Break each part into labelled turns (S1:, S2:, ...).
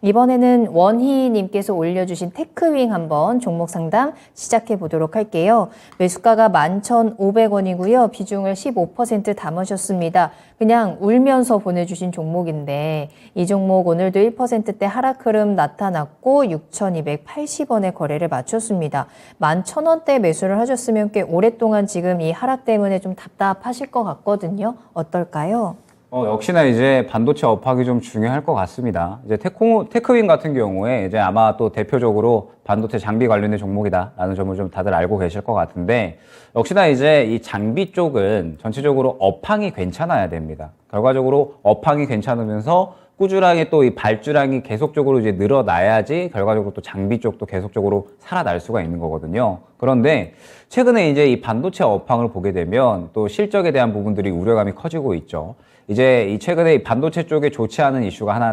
S1: 이번에는 원희님께서 올려주신 테크윙 한번 종목 상담 시작해 보도록 할게요. 매수가가 11,500원이고요. 비중을 15% 담으셨습니다. 그냥 울면서 보내주신 종목인데 이 종목 오늘도 1%대 하락 흐름 나타났고 6,280원에 거래를 마쳤습니다. 11,000원대 매수를 하셨으면 꽤 오랫동안 지금 이 하락 때문에 좀 답답하실 것 같거든요. 어떨까요?
S2: 역시나 이제 반도체 업황이 좀 중요할 것 같습니다. 이제 테크윈 같은 경우에 이제 아마 또 대표적으로 반도체 장비 관련된 종목이다라는 점을 좀 다들 알고 계실 것 같은데, 역시나 이제 이 장비 쪽은 전체적으로 업황이 괜찮아야 됩니다. 결과적으로 업황이 괜찮으면서 꾸준하게 또 이 발주량이 계속적으로 이제 늘어나야지 결과적으로 또 장비 쪽도 계속적으로 살아날 수가 있는 거거든요. 그런데 최근에 이제 이 반도체 업황을 보게 되면 또 실적에 대한 부분들이 우려감이 커지고 있죠. 이제 이 최근에 이 반도체 쪽에 좋지 않은 이슈가 하나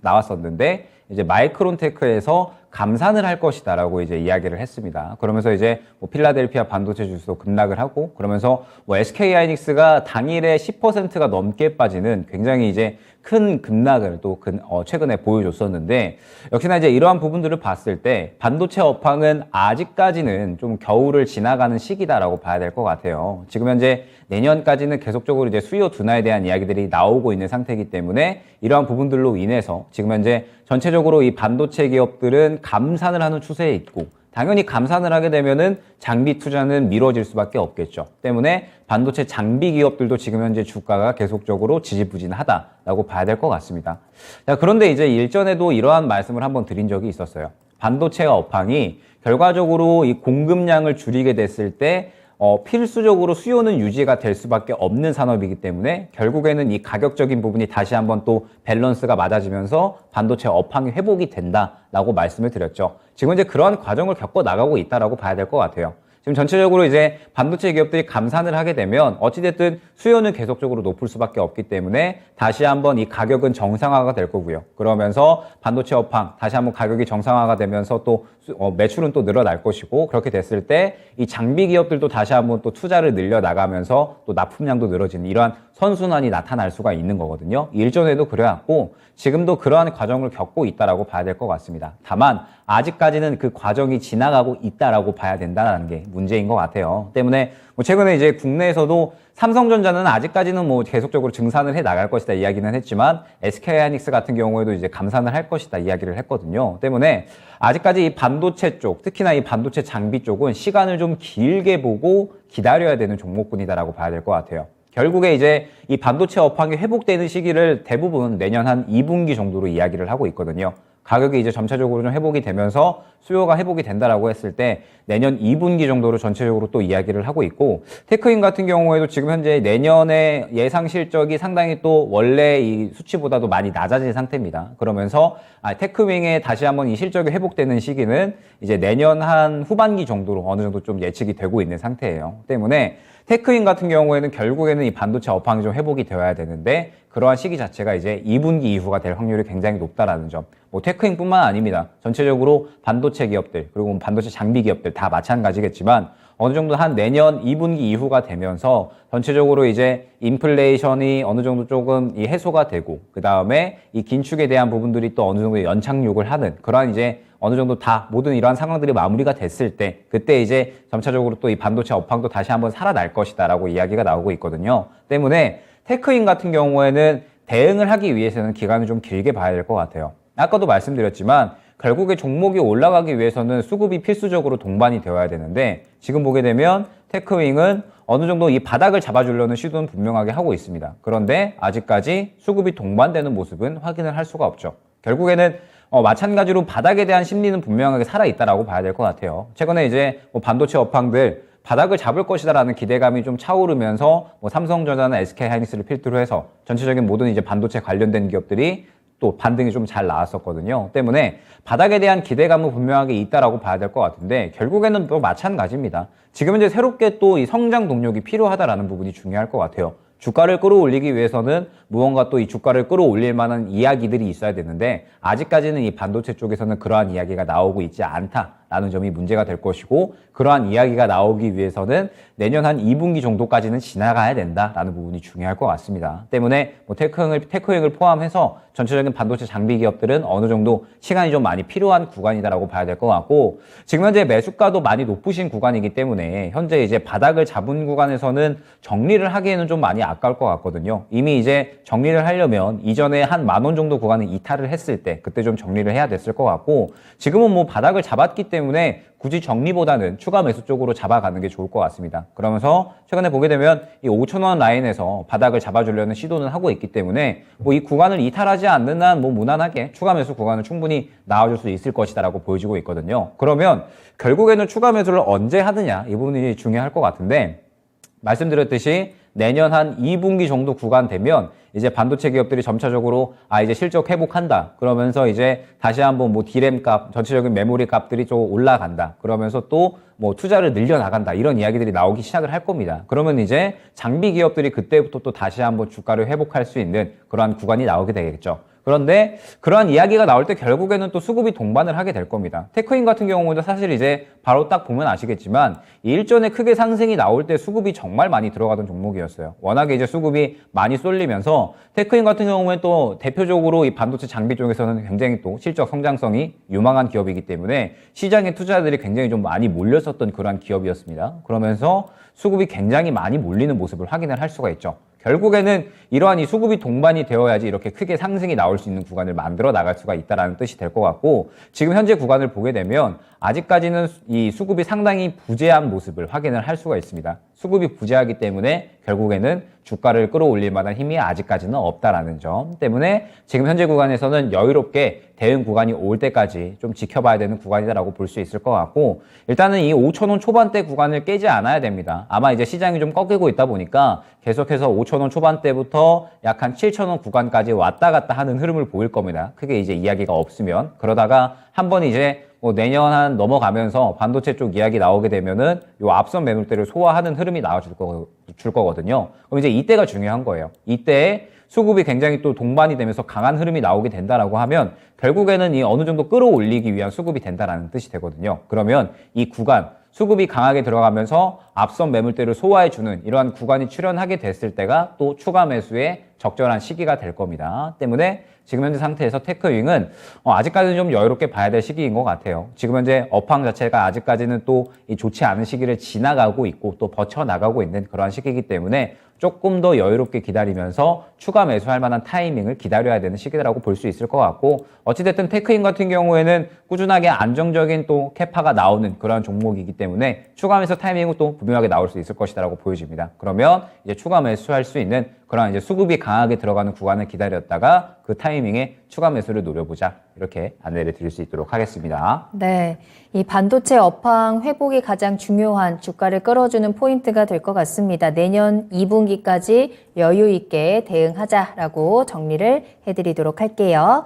S2: 나왔었는데, 이제 마이크론테크에서 감산을 할 것이다라고 이제 이야기를 했습니다. 그러면서 이제 뭐 필라델피아 반도체 지수도 급락을 하고, 그러면서 뭐 SK 하이닉스가 당일에 10%가 넘게 빠지는 굉장히 이제 큰 급락을 또 최근에 보여줬었는데, 역시나 이제 이러한 부분들을 봤을 때 반도체 업황은 아직까지는 좀 겨울을 지나가는 시기다라고 봐야 될 것 같아요. 지금 현재 내년까지는 계속적으로 이제 수요 둔화에 대한 이야기들이 나오고 있는 상태이기 때문에 이러한 부분들로 인해서 지금 현재 전체적으로 이 반도체 기업들은 감산을 하는 추세에 있고, 당연히 감산을 하게 되면은 장비 투자는 미뤄질 수밖에 없겠죠. 때문에 반도체 장비 기업들도 지금 현재 주가가 계속적으로 지지부진하다라고 봐야 될 것 같습니다. 자, 그런데 이제 일전에도 이러한 말씀을 한번 드린 적이 있었어요. 반도체 업황이 결과적으로 이 공급량을 줄이게 됐을 때 필수적으로 수요는 유지가 될 수밖에 없는 산업이기 때문에 결국에는 이 가격적인 부분이 다시 한번 또 밸런스가 맞아지면서 반도체 업황이 회복이 된다라고 말씀을 드렸죠. 지금 이제 그러한 과정을 겪어 나가고 있다라고 봐야 될 것 같아요. 지금 전체적으로 이제 반도체 기업들이 감산을 하게 되면 어찌됐든 수요는 계속적으로 높을 수밖에 없기 때문에 다시 한번 이 가격은 정상화가 될 거고요. 그러면서 반도체 업황 다시 한번 가격이 정상화가 되면서 또 매출은 또 늘어날 것이고, 그렇게 됐을 때 이 장비 기업들도 다시 한번 또 투자를 늘려 나가면서 또 납품량도 늘어지는 이러한 선순환이 나타날 수가 있는 거거든요. 일전에도 그래왔고 지금도 그러한 과정을 겪고 있다라고 봐야 될 것 같습니다. 다만 아직까지는 그 과정이 지나가고 있다라고 봐야 된다는 게 문제인 것 같아요. 때문에 뭐 최근에 이제 국내에서도 삼성전자는 아직까지는 뭐 계속적으로 증산을 해 나갈 것이다 이야기는 했지만, SK 하이닉스 같은 경우에도 이제 감산을 할 것이다 이야기를 했거든요. 때문에 아직까지 이 반도체 쪽, 특히나 이 반도체 장비 쪽은 시간을 좀 길게 보고 기다려야 되는 종목군이다라고 봐야 될 것 같아요. 결국에 이제 이 반도체 업황이 회복되는 시기를 대부분 내년 한 2분기 정도로 이야기를 하고 있거든요. 가격이 이제 점차적으로 좀 회복이 되면서 수요가 회복이 된다라고 했을 때 내년 2분기 정도로 전체적으로 또 이야기를 하고 있고, 테크인 같은 경우에도 지금 현재 내년의 예상 실적이 상당히 또 원래 이 수치보다도 많이 낮아진 상태입니다. 그러면서 테크윙에 다시 한번 이 실적이 회복되는 시기는 이제 내년 한 후반기 정도로 어느 정도 좀 예측이 되고 있는 상태예요. 때문에 테크인 같은 경우에는 결국에는 이 반도체 업황이 좀 회복이 되어야 되는데, 그러한 시기 자체가 이제 2분기 이후가 될 확률이 굉장히 높다라는 점. 뭐 테크인뿐만 아닙니다. 전체적으로 반도체 기업들 그리고 반도체 장비 기업들 다 마찬가지겠지만 어느 정도 한 내년 2분기 이후가 되면서 전체적으로 이제 인플레이션이 어느 정도 조금 이 해소가 되고, 그 다음에 이 긴축에 대한 부분들이 또 어느 정도 연착륙을 하는 그러한 이제 어느 정도 다 모든 이러한 상황들이 마무리가 됐을 때, 그때 이제 점차적으로 또 이 반도체 업황도 다시 한번 살아날 것이다라고 이야기가 나오고 있거든요. 때문에 테크인 같은 경우에는 대응을 하기 위해서는 기간을 좀 길게 봐야 될 것 같아요. 아까도 말씀드렸지만 결국에 종목이 올라가기 위해서는 수급이 필수적으로 동반이 되어야 되는데, 지금 보게 되면 테크윙은 어느 정도 이 바닥을 잡아주려는 시도는 분명하게 하고 있습니다. 그런데 아직까지 수급이 동반되는 모습은 확인을 할 수가 없죠. 결국에는 마찬가지로 바닥에 대한 심리는 분명하게 살아있다라고 봐야 될 것 같아요. 최근에 이제 뭐 반도체 업황들 바닥을 잡을 것이다라는 기대감이 좀 차오르면서 뭐 삼성전자나 SK 하이닉스를 필두로 해서 전체적인 모든 이제 반도체 관련된 기업들이 또 반등이 좀 잘 나왔었거든요. 때문에 바닥에 대한 기대감은 분명하게 있다라고 봐야 될 것 같은데, 결국에는 또 마찬가지입니다. 지금 이제 새롭게 또 이 성장 동력이 필요하다라는 부분이 중요할 것 같아요. 주가를 끌어올리기 위해서는 무언가 또 이 주가를 끌어올릴 만한 이야기들이 있어야 되는데, 아직까지는 이 반도체 쪽에서는 그러한 이야기가 나오고 있지 않다 라는 점이 문제가 될 것이고, 그러한 이야기가 나오기 위해서는 내년 한 2분기 정도까지는 지나가야 된다라는 부분이 중요할 것 같습니다. 때문에 뭐 테크윙을 포함해서 전체적인 반도체 장비 기업들은 어느 정도 시간이 좀 많이 필요한 구간이다라고 봐야 될 것 같고, 지금 현재 매수가도 많이 높으신 구간이기 때문에 현재 이제 바닥을 잡은 구간에서는 정리를 하기에는 좀 많이 아까울 것 같거든요. 이미 이제 정리를 하려면 이전에 한 10,000원 정도 구간을 이탈을 했을 때 그때 좀 정리를 해야 됐을 것 같고, 지금은 뭐 바닥을 잡았기 때문에 굳이 정리보다는 추가 매수 쪽으로 잡아가는 게 좋을 것 같습니다. 그러면서 최근에 보게 되면 이 5,000원 라인에서 바닥을 잡아주려는 시도는 하고 있기 때문에 뭐 이 구간을 이탈하지 않는 한 뭐 무난하게 추가 매수 구간을 충분히 나와줄 수 있을 것이다라고 보여지고 있거든요. 그러면 결국에는 추가 매수를 언제 하느냐, 이 부분이 중요할 것 같은데, 말씀드렸듯이 내년 한 2분기 정도 구간 되면 이제 반도체 기업들이 점차적으로 이제 실적 회복한다. 그러면서 이제 다시 한번 뭐 디램 값, 전체적인 메모리 값들이 좀 올라간다. 그러면서 또 뭐 투자를 늘려나간다. 이런 이야기들이 나오기 시작을 할 겁니다. 그러면 이제 장비 기업들이 그때부터 또 다시 한번 주가를 회복할 수 있는 그러한 구간이 나오게 되겠죠. 그런데 그러한 이야기가 나올 때 결국에는 또 수급이 동반을 하게 될 겁니다. 테크인 같은 경우도 사실 이제 바로 딱 보면 아시겠지만 일전에 크게 상승이 나올 때 수급이 정말 많이 들어가던 종목이었어요. 워낙에 이제 수급이 많이 쏠리면서 테크인 같은 경우에 또 대표적으로 이 반도체 장비 쪽에서는 굉장히 또 실적 성장성이 유망한 기업이기 때문에 시장에 투자자들이 굉장히 좀 많이 몰렸었던 그러한 기업이었습니다. 그러면서 수급이 굉장히 많이 몰리는 모습을 확인을 할 수가 있죠. 결국에는 이러한 이 수급이 동반이 되어야지 이렇게 크게 상승이 나올 수 있는 구간을 만들어 나갈 수가 있다는 뜻이 될 것 같고, 지금 현재 구간을 보게 되면 아직까지는 이 수급이 상당히 부재한 모습을 확인을 할 수가 있습니다. 수급이 부재하기 때문에 결국에는 주가를 끌어올릴 만한 힘이 아직까지는 없다라는 점 때문에 지금 현재 구간에서는 여유롭게 대응 구간이 올 때까지 좀 지켜봐야 되는 구간이다라고 볼 수 있을 것 같고, 일단은 이 5,000원 초반대 구간을 깨지 않아야 됩니다. 아마 이제 시장이 좀 꺾이고 있다 보니까 계속해서 5,000원 초반대부터 약 한 7,000원 구간까지 왔다 갔다 하는 흐름을 보일 겁니다. 크게 이제 이야기가 없으면. 그러다가 한번 이제 뭐 내년 한 넘어가면서 반도체 쪽 이야기 나오게 되면은 요 앞선 매물대를 소화하는 흐름이 나와줄 거거든요. 그럼 이제 이때가 중요한 거예요. 이때 수급이 굉장히 또 동반이 되면서 강한 흐름이 나오게 된다라고 하면 결국에는 이 어느 정도 끌어올리기 위한 수급이 된다라는 뜻이 되거든요. 그러면 이 구간, 수급이 강하게 들어가면서 앞선 매물대를 소화해주는 이러한 구간이 출현하게 됐을 때가 또 추가 매수의 적절한 시기가 될 겁니다. 때문에 지금 현재 상태에서 테크윙은 아직까지는 좀 여유롭게 봐야 될 시기인 것 같아요. 지금 현재 업황 자체가 아직까지는 또 이 좋지 않은 시기를 지나가고 있고 또 버텨나가고 있는 그러한 시기이기 때문에 조금 더 여유롭게 기다리면서 추가 매수할 만한 타이밍을 기다려야 되는 시기라고 볼 수 있을 것 같고, 어찌됐든 테크인 같은 경우에는 꾸준하게 안정적인 또 캐파가 나오는 그런 종목이기 때문에 추가 매수 타이밍은 또 분명하게 나올 수 있을 것이다라고 보여집니다. 그러면 이제 추가 매수할 수 있는 그런 이제 수급이 강하게 들어가는 구간을 기다렸다가 그 타이밍에 추가 매수를 노려보자, 이렇게 안내를 드릴 수 있도록 하겠습니다.
S1: 네, 이 반도체 업황 회복이 가장 중요한 주가를 끌어주는 포인트가 될 것 같습니다. 내년 2분기까지 여유 있게 대응하자라고 정리를 해드리도록 할게요.